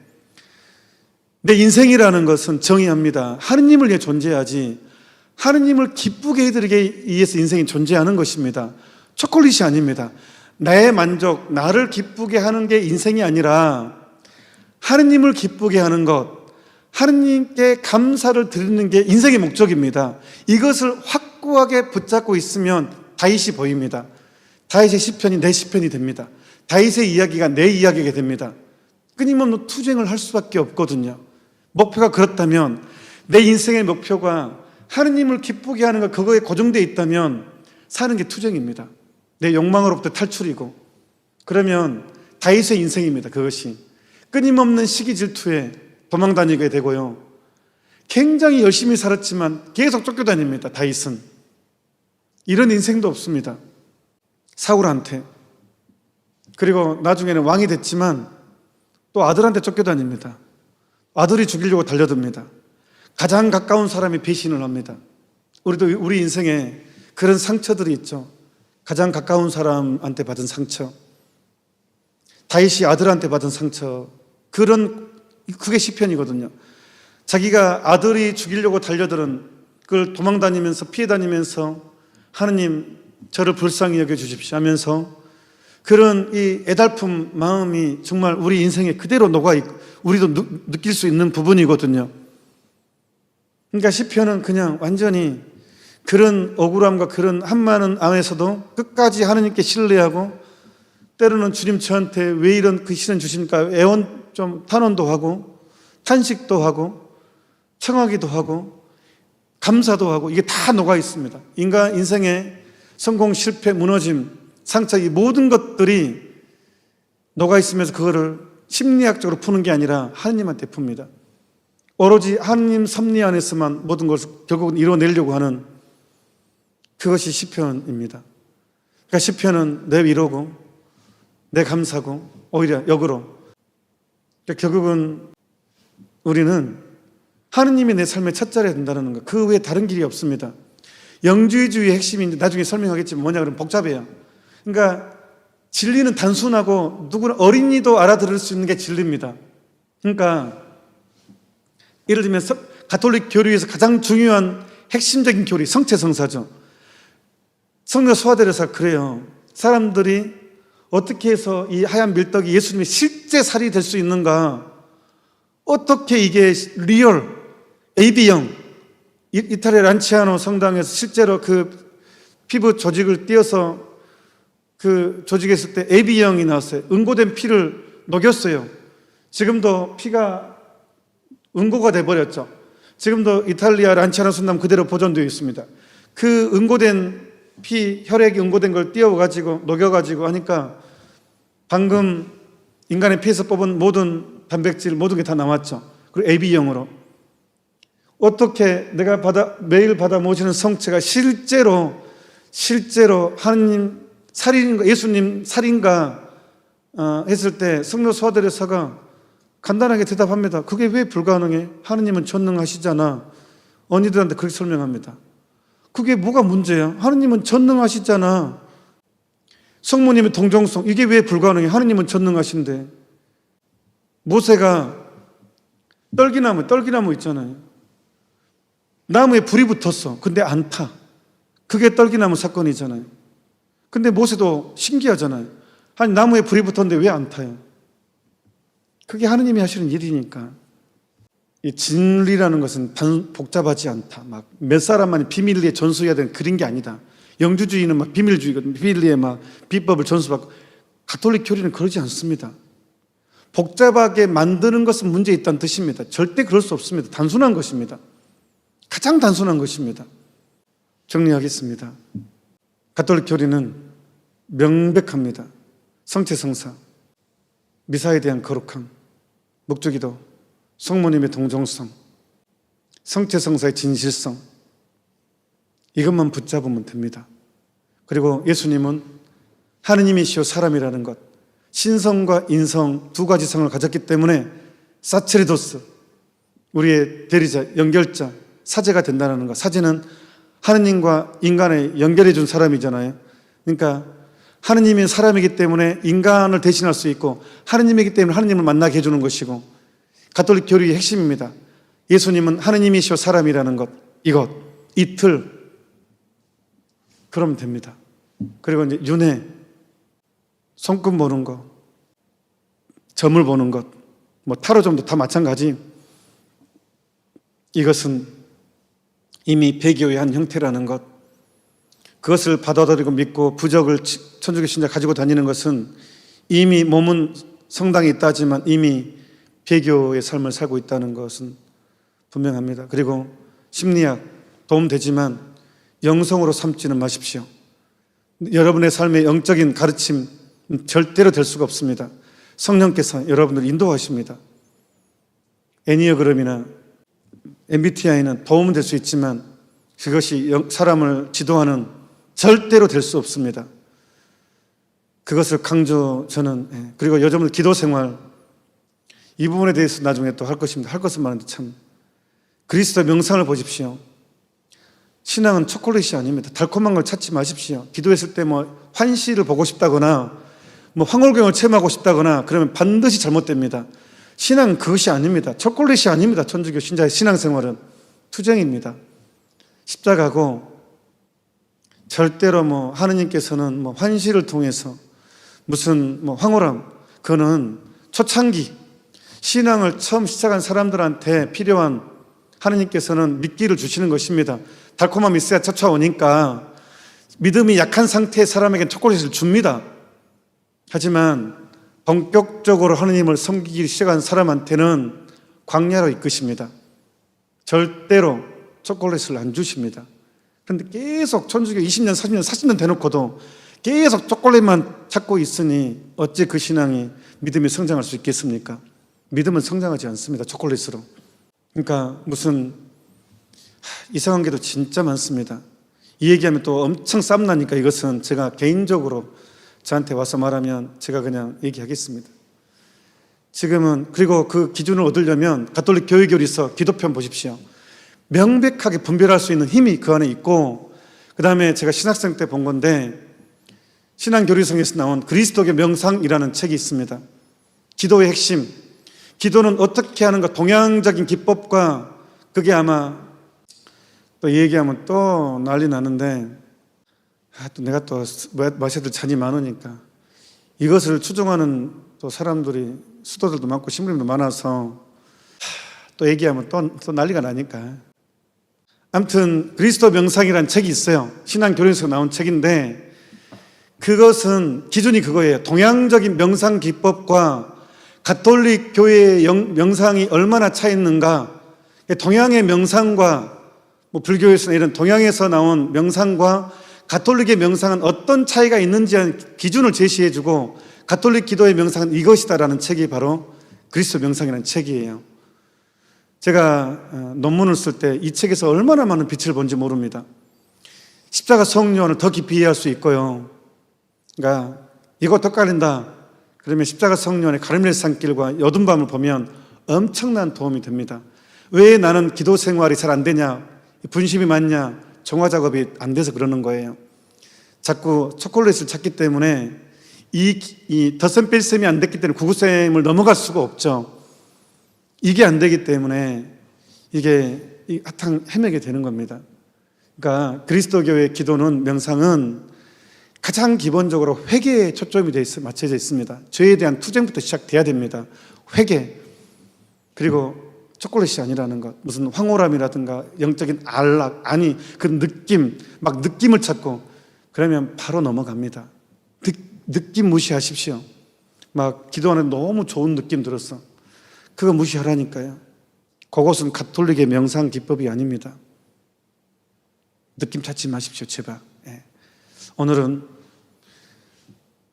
내 인생이라는 것은 정의합니다. 하느님을 위해 존재하지, 하느님을 기쁘게 해드리기 위해서 인생이 존재하는 것입니다. 초콜릿이 아닙니다. 나의 만족, 나를 기쁘게 하는 게 인생이 아니라 하느님을 기쁘게 하는 것, 하느님께 감사를 드리는 게 인생의 목적입니다. 이것을 확고하게 붙잡고 있으면 다윗이 보입니다. 다윗의 시편이 내 시편이 됩니다. 다윗의 이야기가 내 이야기가 됩니다. 끊임없는 투쟁을 할 수밖에 없거든요. 목표가 그렇다면, 내 인생의 목표가 하느님을 기쁘게 하는 것, 그거에 고정되어 있다면 사는 게 투쟁입니다. 내 욕망으로부터 탈출이고. 그러면 다윗의 인생입니다. 그것이 끊임없는 시기 질투에 도망다니게 되고요, 굉장히 열심히 살았지만 계속 쫓겨다닙니다. 다윗은 이런 인생도 없습니다. 사울한테, 그리고 나중에는 왕이 됐지만 또 아들한테 쫓겨다닙니다. 아들이 죽이려고 달려듭니다. 가장 가까운 사람이 배신을 합니다. 우리 인생에 그런 상처들이 있죠. 가장 가까운 사람한테 받은 상처, 다윗이 아들한테 받은 상처, 그게 시편이거든요. 자기가 아들이 죽이려고 달려드는 그걸 도망다니면서 피해 다니면서, 하느님 저를 불쌍히 여겨주십시오 하면서, 그런 이 애달픈 마음이 정말 우리 인생에 그대로 녹아있고 우리도 느낄 수 있는 부분이거든요. 그러니까 시편은 그냥 완전히 그런 억울함과 그런 한많은 안에서도 끝까지 하느님께 신뢰하고, 때로는 주님 저한테 왜 이런 시련 주십니까? 좀 탄원도 하고, 탄식도 하고, 청하기도 하고, 감사도 하고, 이게 다 녹아 있습니다. 인생의 성공, 실패, 무너짐, 상처, 이 모든 것들이 녹아 있으면서 그거를 심리학적으로 푸는 게 아니라 하느님한테 풉니다. 오로지 하느님 섭리 안에서만 모든 것을 결국은 이뤄내려고 하는, 그것이 시편입니다. 그러니까 시편은 내 위로고 내 감사고, 오히려 역으로. 그러니까 결국은 우리는 하느님이 내 삶의 첫 자리에 든다는 것, 그 외에 다른 길이 없습니다. 영주의주의의 핵심인데 나중에 설명하겠지만 뭐냐 그러면 복잡해요. 그러니까 진리는 단순하고 누구나 어린이도 알아들을 수 있는 게 진리입니다. 그러니까 예를 들면 가톨릭 교리에서 가장 중요한 핵심적인 교리, 성체성사죠. 성령 소아들에서 그래요. 사람들이 어떻게 해서 이 하얀 밀떡이 예수님의 실제 살이 될 수 있는가, 어떻게 이게 리얼 AB형, 이탈리아 란치아노 성당에서 실제로 그 피부 조직을 띄어서 그 조직했을 때 AB형이 나왔어요. 응고된 피를 녹였어요. 지금도 피가 응고가 돼버렸죠. 지금도 이탈리아 란치아나 순남 그대로 보존되어 있습니다. 그 응고된 피, 혈액이 응고된 걸 띄워가지고 녹여가지고 하니까 방금 인간의 피에서 뽑은 모든 단백질 모든 게 다 남았죠. 그리고 AB형으로 어떻게 내가 매일 받아 모시는 성체가 실제로 하느님 살인인가 예수님 살인가 했을 때 성도 소아들에서가 간단하게 대답합니다. 그게 왜 불가능해? 하느님은 전능하시잖아. 언니들한테 그렇게 설명합니다. 그게 뭐가 문제야? 하느님은 전능하시잖아. 성모님의 동정성 이게 왜 불가능해? 하느님은 전능하신데. 모세가 떨기나무 있잖아요. 나무에 불이 붙었어. 근데 안 타. 그게 떨기나무 사건이잖아요. 근데 모세도 신기하잖아요. 아니 나무에 불이 붙었는데 왜 안 타요? 그게 하느님이 하시는 일이니까. 이 진리라는 것은 복잡하지 않다. 막 몇 사람만이 비밀리에 전수해야 되는 그런 게 아니다. 영주주의는 막 비밀주의거든요. 비밀리에 막 비법을 전수받고. 가톨릭 교리는 그러지 않습니다. 복잡하게 만드는 것은 문제 있다는 뜻입니다. 절대 그럴 수 없습니다. 단순한 것입니다. 가장 단순한 것입니다. 정리하겠습니다. 가톨릭 교리는 명백합니다. 성체성사, 미사에 대한 거룩함, 묵주기도, 성모님의 동정성, 성체성사의 진실성 이것만 붙잡으면 됩니다. 그리고 예수님은 하느님이시오 사람이라는 것, 신성과 인성 두 가지 성을 가졌기 때문에 사체리도스, 우리의 대리자, 연결자, 사제가 된다는 것. 사제는 하느님과 인간을 연결해 준 사람이잖아요. 그러니까 하느님이 사람이기 때문에 인간을 대신할 수 있고 하느님이기 때문에 하느님을 만나게 해주는 것이고 가톨릭 교리의 핵심입니다. 예수님은 하느님이시오 사람이라는 것, 이틀 그러면 됩니다. 그리고 이제 윤회, 손금 보는 것, 점을 보는 것, 뭐 타로점도 다 마찬가지. 이것은 이미 배교의 한 형태라는 것, 그것을 받아들이고 믿고 부적을 천주교 신자 가지고 다니는 것은 이미 몸은 성당에 있다 하지만 이미 배교의 삶을 살고 있다는 것은 분명합니다. 그리고 심리학 도움되지만 영성으로 삼지는 마십시오. 여러분의 삶의 영적인 가르침 절대로 될 수가 없습니다. 성령께서 여러분을 인도하십니다. 애니어그램이나 MBTI는 도움은 될 수 있지만 그것이 사람을 지도하는 절대로 될 수 없습니다. 그것을 저는 그리고 여러분들 기도 생활 이 부분에 대해서 나중에 또 할 것입니다. 할 것은 많은데 참 그리스도 명상을 보십시오. 신앙은 초콜릿이 아닙니다. 달콤한 걸 찾지 마십시오. 기도했을 때 뭐 환시를 보고 싶다거나 뭐 황홀경을 체험하고 싶다거나 그러면 반드시 잘못됩니다. 신앙은 그것이 아닙니다. 초콜릿이 아닙니다. 천주교 신자의 신앙생활은 투쟁입니다. 십자가고 절대로 뭐 하느님께서는 뭐 환시를 통해서 무슨 뭐 황홀함 그거는 초창기 신앙을 처음 시작한 사람들한테 필요한 하느님께서는 미끼를 주시는 것입니다. 달콤함이 있어야 쫓아오니까 믿음이 약한 상태의 사람에게 초콜릿을 줍니다. 하지만 본격적으로 하느님을 섬기기 시작한 사람한테는 광야로 이끄십니다. 절대로 초콜릿을 안 주십니다. 그런데 계속 천주교 20년, 30년, 40년 대놓고도 계속 초콜릿만 찾고 있으니 어찌 그 신앙이 믿음이 성장할 수 있겠습니까? 믿음은 성장하지 않습니다. 초콜릿으로. 그러니까 무슨 이상한 게도 진짜 많습니다. 이 얘기하면 또 엄청 쌈나니까 이것은 제가 개인적으로 저한테 와서 말하면 제가 그냥 얘기하겠습니다. 지금은 그리고 그 기준을 얻으려면 가톨릭 교회교리서 기도편 보십시오. 명백하게 분별할 수 있는 힘이 그 안에 있고 그 다음에 제가 신학생 때 본 건데 신앙교리성에서 나온 그리스도의 명상이라는 책이 있습니다. 기도의 핵심, 기도는 어떻게 하는가 동양적인 기법과 그게 아마 또 얘기하면 또 난리 나는데 또 내가 또 마셔야 될 잔이 많으니까 이것을 추종하는 또 사람들이 수도들도 많고 신부님도 많아서 또 얘기하면 또 난리가 나니까 아무튼 그리스도 명상이라는 책이 있어요. 신앙교리에서 나온 책인데 그것은 기준이 그거예요. 동양적인 명상 기법과 가톨릭 교회의 명상이 얼마나 차 있는가. 동양의 명상과 불교에서 이런 동양에서 나온 명상과 가톨릭의 명상은 어떤 차이가 있는지 기준을 제시해주고 가톨릭 기도의 명상은 이것이다라는 책이 바로 그리스도 명상이라는 책이에요. 제가 논문을 쓸 때 이 책에서 얼마나 많은 빛을 본지 모릅니다. 십자가 성령을 더 깊이 이해할 수 있고요. 그러니까 이거 덧갈린다 그러면 십자가 성령의 가르멜 산길과 여든 밤을 보면 엄청난 도움이 됩니다. 왜 나는 기도 생활이 잘 안 되냐, 분심이 많냐, 정화 작업이 안 돼서 그러는 거예요. 자꾸 초콜릿을 찾기 때문에 이 덧셈 뺄셈이 안 됐기 때문에 구구셈을 넘어갈 수가 없죠. 이게 안 되기 때문에 이게 하탕 헤매게 되는 겁니다. 그러니까 그리스도교의 기도는 명상은 가장 기본적으로 회개에 초점이 돼 있어 맞춰져 있습니다. 죄에 대한 투쟁부터 시작돼야 됩니다. 회개. 그리고 초콜릿이 아니라는 것, 무슨 황홀함이라든가 영적인 안락, 아니 그 느낌, 막 느낌을 찾고 그러면 바로 넘어갑니다. 느낌 무시하십시오. 막 기도하는 너무 좋은 느낌 들었어. 그거 무시하라니까요. 그것은 가톨릭의 명상 기법이 아닙니다. 느낌 찾지 마십시오, 제발. 예. 오늘은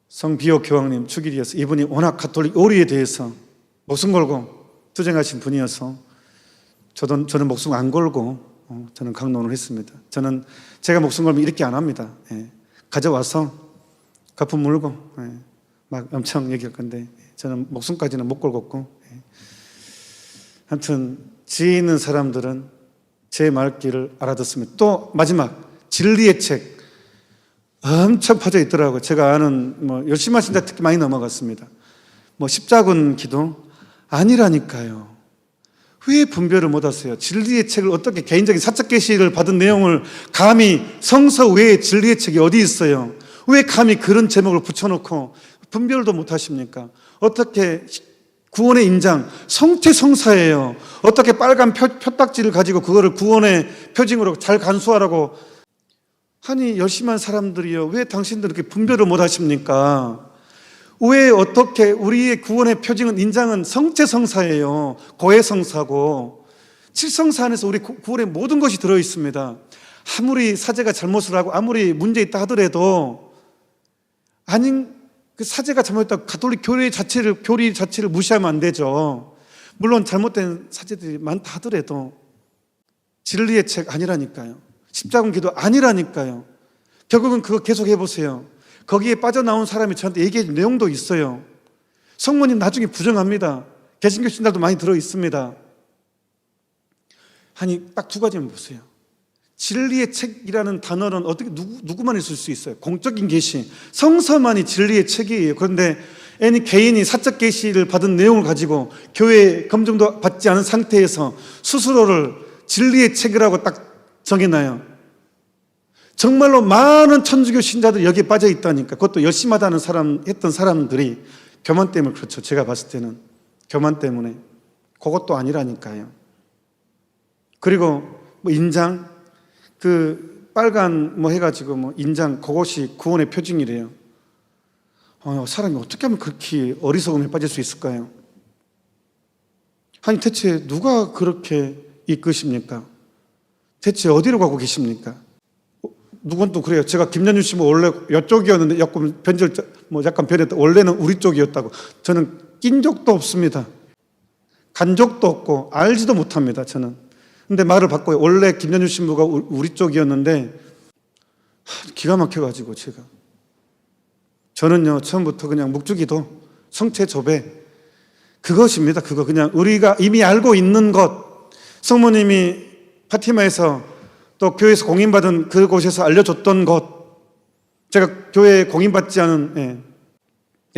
성비오 교황님 축일이어서 이분이 워낙 가톨릭 오리에 대해서 목숨 걸고 투쟁하신 분이어서 저는 목숨 안 걸고 저는 강론을 했습니다. 저는 제가 목숨 걸면 이렇게 안 합니다. 예. 가져와서 거품 물고 막 엄청 얘기할 건데 저는 목숨까지는 못 걸었고 아무튼 지혜 있는 사람들은 제 말귀를 알아듣습니다. 또 마지막 진리의 책 엄청 퍼져 있더라고요. 제가 아는 열심히 하신 자 특히 많이 넘어갔습니다. 십자군 기도 아니라니까요. 왜 분별을 못하세요? 진리의 책을 어떻게 개인적인 사적 계시를 받은 내용을 감히 성서 외에 진리의 책이 어디 있어요? 왜 감히 그런 제목을 붙여놓고 분별도 못하십니까? 어떻게 구원의 인장, 성체성사예요. 어떻게 빨간 표딱지를 가지고 그거를 구원의 표징으로 잘 간수하라고 하니 열심히 한 사람들이요. 왜 당신들 이렇게 분별을 못하십니까? 왜 어떻게 우리의 구원의 표징은 인장은 성체성사예요. 고해성사고 칠성사 안에서 우리 구원의 모든 것이 들어있습니다. 아무리 사제가 잘못을 하고 아무리 문제 있다 하더라도 아닌 그 사제가 잘못했다고 가톨릭 교리 자체를 무시하면 안 되죠. 물론 잘못된 사제들이 많다 하더라도 진리의 책 아니라니까요. 십자군 기도 아니라니까요. 결국은 그거 계속 해보세요. 거기에 빠져나온 사람이 저한테 얘기해 준 내용도 있어요. 성모님 나중에 부정합니다. 개신교 신자도 많이 들어있습니다. 아니 딱 두 가지만 보세요. 진리의 책이라는 단어는 어떻게 누구만 있을 수 있어요? 공적인 계시, 성서만이 진리의 책이에요. 그런데 개인이 사적 계시를 받은 내용을 가지고 교회 검증도 받지 않은 상태에서 스스로를 진리의 책이라고 딱 정해놔요. 정말로 많은 천주교 신자들이 여기에 빠져 있다니까. 그것도 열심히 하다는 했던 사람들이 교만 때문에 그렇죠. 제가 봤을 때는 교만 때문에. 그것도 아니라니까요. 그리고 인장 그 빨간 해가지고 인장 그것이 구원의 표징이래요. 사람이 어떻게 하면 그렇게 어리석음에 빠질 수 있을까요? 아니 대체 누가 그렇게 이끄십니까? 대체 어디로 가고 계십니까? 누군 또 그래요. 제가 김연주 씨 원래 이쪽이었는데 약간 약간 변했다. 원래는 우리 쪽이었다고. 저는 낀 적도 없습니다. 간 적도 없고 알지도 못합니다. 저는. 근데 말을 바꿔요. 원래 김연주 신부가 우리 쪽이었는데 기가 막혀가지고 제가 저는요 처음부터 그냥 묵주기도 성체조배 그것입니다. 그거 그냥 우리가 이미 알고 있는 것 성모님이 파티마에서 또 교회에서 공인받은 그곳에서 알려줬던 것 제가 교회에 공인받지 않은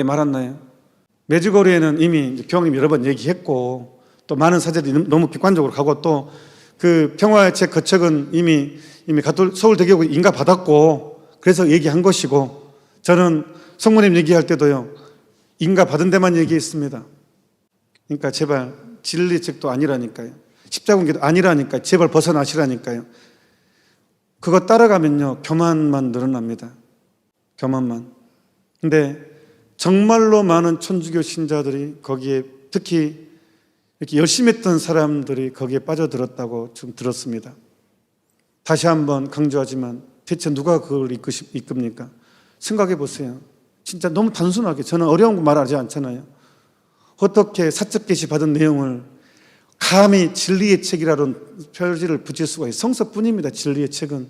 말았나요? 메주거리에는 이미 교황님 여러 번 얘기했고 또 많은 사제들이 너무 객관적으로 가고 또 그 평화의 책 거책은 이미 서울대교구 인가받았고 그래서 얘기한 것이고 저는 성모님 얘기할 때도요 인가받은 데만 얘기했습니다. 그러니까 제발 진리 책도 아니라니까요. 십자군기도 아니라니까요. 제발 벗어나시라니까요. 그거 따라가면요 교만만 늘어납니다. 교만만. 근데 정말로 많은 천주교 신자들이 거기에, 특히 이렇게 열심히 했던 사람들이 거기에 빠져들었다고 좀 들었습니다. 다시 한번 강조하지만 대체 누가 그걸 이끕니까? 생각해 보세요. 진짜 너무 단순하게, 저는 어려운 거 말하지 않잖아요. 어떻게 사적 계시 받은 내용을 감히 진리의 책이라는 표지를 붙일 수가 있어요. 성서뿐입니다, 진리의 책은.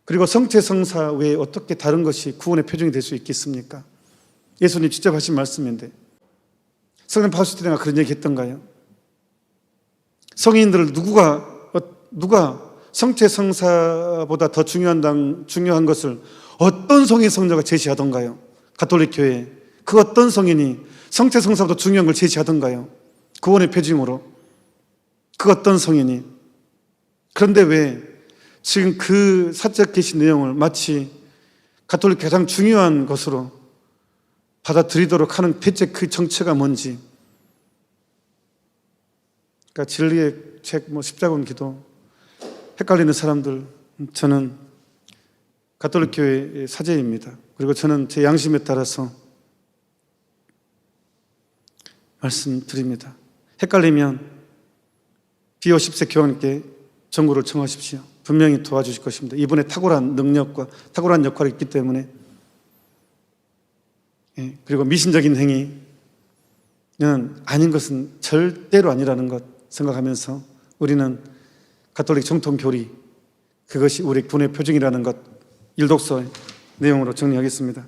그리고 성체성사 외에 어떻게 다른 것이 구원의 표정이 될 수 있겠습니까? 예수님 직접 하신 말씀인데, 성령 파우스티나가 그런 얘기 했던가요? 성인들을 누가 성체성사보다 더 중요한 것을 어떤 성인 성자가 제시하던가요? 가톨릭 교회 그 어떤 성인이 성체성사보다 중요한 걸 제시하던가요? 구원의 표징으로 그 어떤 성인이. 그런데 왜 지금 그 사적 계시 내용을 마치 가톨릭 가장 중요한 것으로 받아들이도록 하는 대체 그 정체가 뭔지. 그러니까 진리의 책, 십자군 기도 헷갈리는 사람들, 저는 가톨릭 교회의 사제입니다. 그리고 저는 제 양심에 따라서 말씀드립니다. 헷갈리면 비오 10세 교황님께 정구를 청하십시오. 분명히 도와주실 것입니다. 이분의 탁월한 능력과 탁월한 역할이 있기 때문에. 그리고 미신적인 행위는 아닌 것은 절대로 아니라는 것 생각하면서 우리는 가톨릭 정통 교리, 그것이 우리 군의 표징이라는 것, 일독서의 내용으로 정리하겠습니다.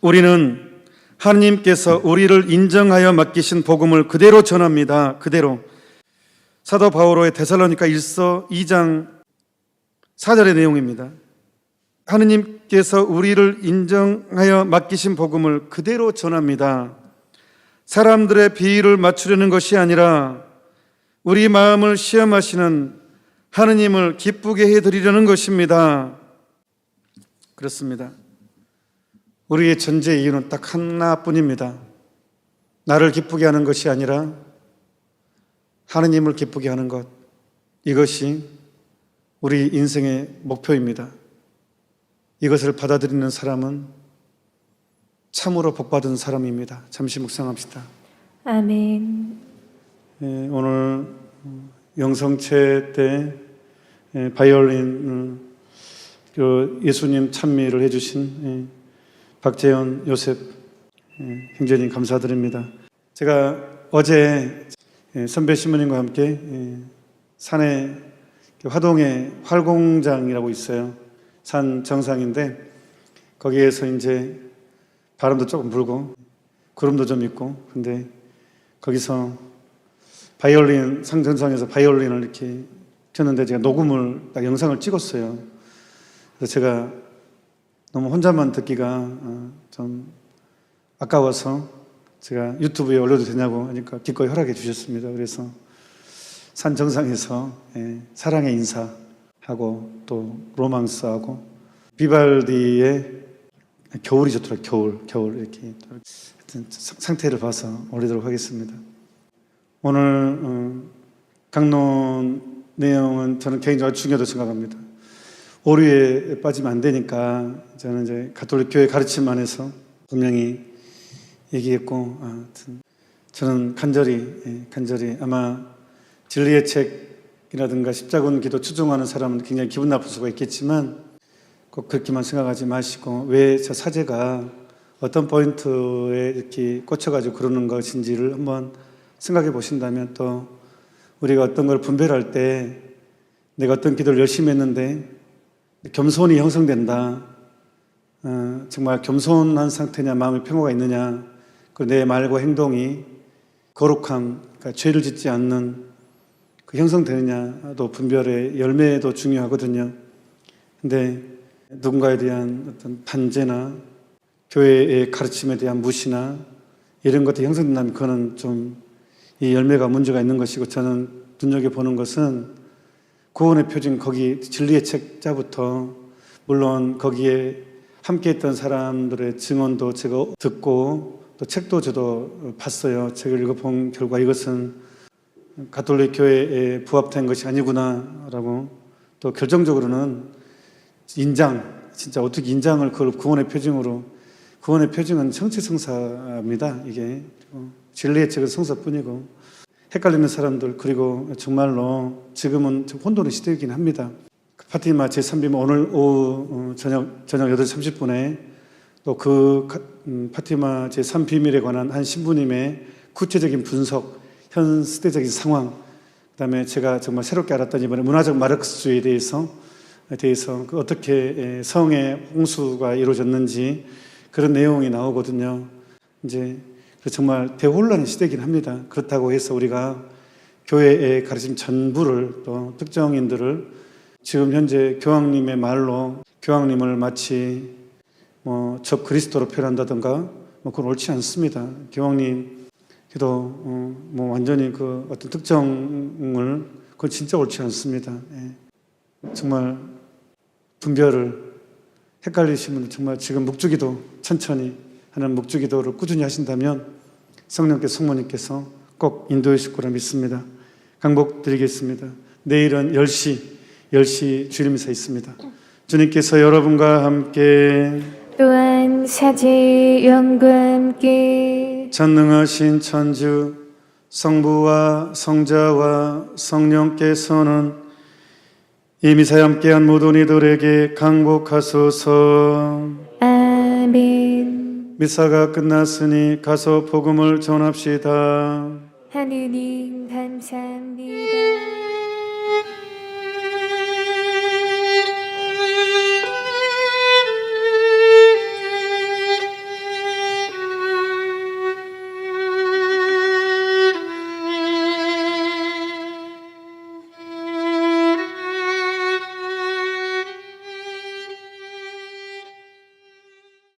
우리는 하나님께서 우리를 인정하여 맡기신 복음을 그대로 전합니다. 그대로. 사도 바오로의 데살로니가 1서 2장 4절의 내용입니다. 하느님께서 우리를 인정하여 맡기신 복음을 그대로 전합니다. 사람들의 비위를 맞추려는 것이 아니라 우리 마음을 시험하시는 하느님을 기쁘게 해드리려는 것입니다. 그렇습니다. 우리의 존재의 이유는 딱 하나뿐입니다. 나를 기쁘게 하는 것이 아니라 하느님을 기쁘게 하는 것. 이것이 우리 인생의 목표입니다. 이것을 받아들이는 사람은 참으로 복받은 사람입니다. 잠시 묵상합시다. 아멘. 오늘 영성체 때 바이올린 예수님 찬미를 해주신 박재현 요셉 형제님 감사드립니다. 제가 어제 선배 신부님과 함께 산에 화동에 활공장이라고 있어요. 산 정상인데 거기에서 이제 바람도 조금 불고 구름도 좀 있고, 근데 거기서 바이올린 상정상에서 바이올린을 이렇게 켰는데 제가 녹음을 딱 영상을 찍었어요. 그래서 제가 너무 혼자만 듣기가 좀 아까워서 제가 유튜브에 올려도 되냐고 하니까 기꺼이 허락해 주셨습니다. 그래서 산 정상에서 사랑의 인사하고 또 로망스하고 비발디의 겨울이 좋더라고요. 겨울 이렇게 하여튼 상태를 봐서 올리도록 하겠습니다. 오늘 강론 내용은 저는 개인적으로 중요하다고 생각합니다. 오류에 빠지면 안 되니까 저는 이제 가톨릭 교회 가르침 안에서 분명히 얘기했고, 저는 간절히 아마 진리의 책이라든가 십자군 기도 추종하는 사람은 굉장히 기분 나쁠 수가 있겠지만 꼭 그렇게만 생각하지 마시고, 왜 저 사제가 어떤 포인트에 이렇게 꽂혀가지고 그러는 것인지를 한번 생각해 보신다면, 또 우리가 어떤 걸 분별할 때 내가 어떤 기도를 열심히 했는데 겸손이 형성된다. 정말 겸손한 상태냐, 마음의 평화가 있느냐, 그리고 내 말과 행동이 거룩함, 그러니까 죄를 짓지 않는 그 형성되느냐도 분별의 열매도 중요하거든요. 근데 누군가에 대한 어떤 단죄나 교회의 가르침에 대한 무시나 이런 것들이 형성된다면 그거는 좀 이 열매가 문제가 있는 것이고, 저는 눈여겨보는 것은 구원의 표징, 거기 진리의 책자부터, 물론 거기에 함께했던 사람들의 증언도 제가 듣고 또 책도 저도 봤어요. 책을 읽어본 결과 이것은 가톨릭 교회에 부합된 것이 아니구나라고, 또 결정적으로는 진짜 어떻게 인장을 그걸 구원의 표징으로 구원의 표징은 정체성사입니다. 이게 진리의 책은 성사뿐이고 헷갈리는 사람들 그리고 정말로 지금은 좀 혼돈의 시대이긴 합니다. 파티마 제3비밀 오늘 오후 저녁 8시 30분에 또 그 파티마 제3비밀에 관한 한 신부님의 구체적인 분석, 현 시대적인 상황, 그다음에 제가 정말 새롭게 알았던 이번에 문화적 마르크스주의에 대해서 그 어떻게 성의 홍수가 이루어졌는지 그런 내용이 나오거든요. 이제 정말 대혼란의 시대이긴 합니다. 그렇다고 해서 우리가 교회의 가르침 전부를 또 특정인들을 지금 현재 교황님의 말로 교황님을 마치 적 그리스도로 표현한다든가 그건 옳지 않습니다. 교황님 그래도 완전히 그 어떤 특정을 그건 진짜 옳지 않습니다. 예. 정말 분별을 헷갈리시면 정말 지금 묵주기도 천천히 하는 묵주기도를 꾸준히 하신다면 성령께서 성모님께서 꼭 인도해 주실 거라 믿습니다. 강복 드리겠습니다. 내일은 10시 주일미사 있습니다. 주님께서 여러분과 함께 또한 사제의 영과 함께 전능하신 천주 성부와 성자와 성령께서는 이 미사에 함께한 모든 이들에게 강복하소서. 아멘. 미사가 끝났으니 가서 복음을 전합시다. 하느님 감사합니다.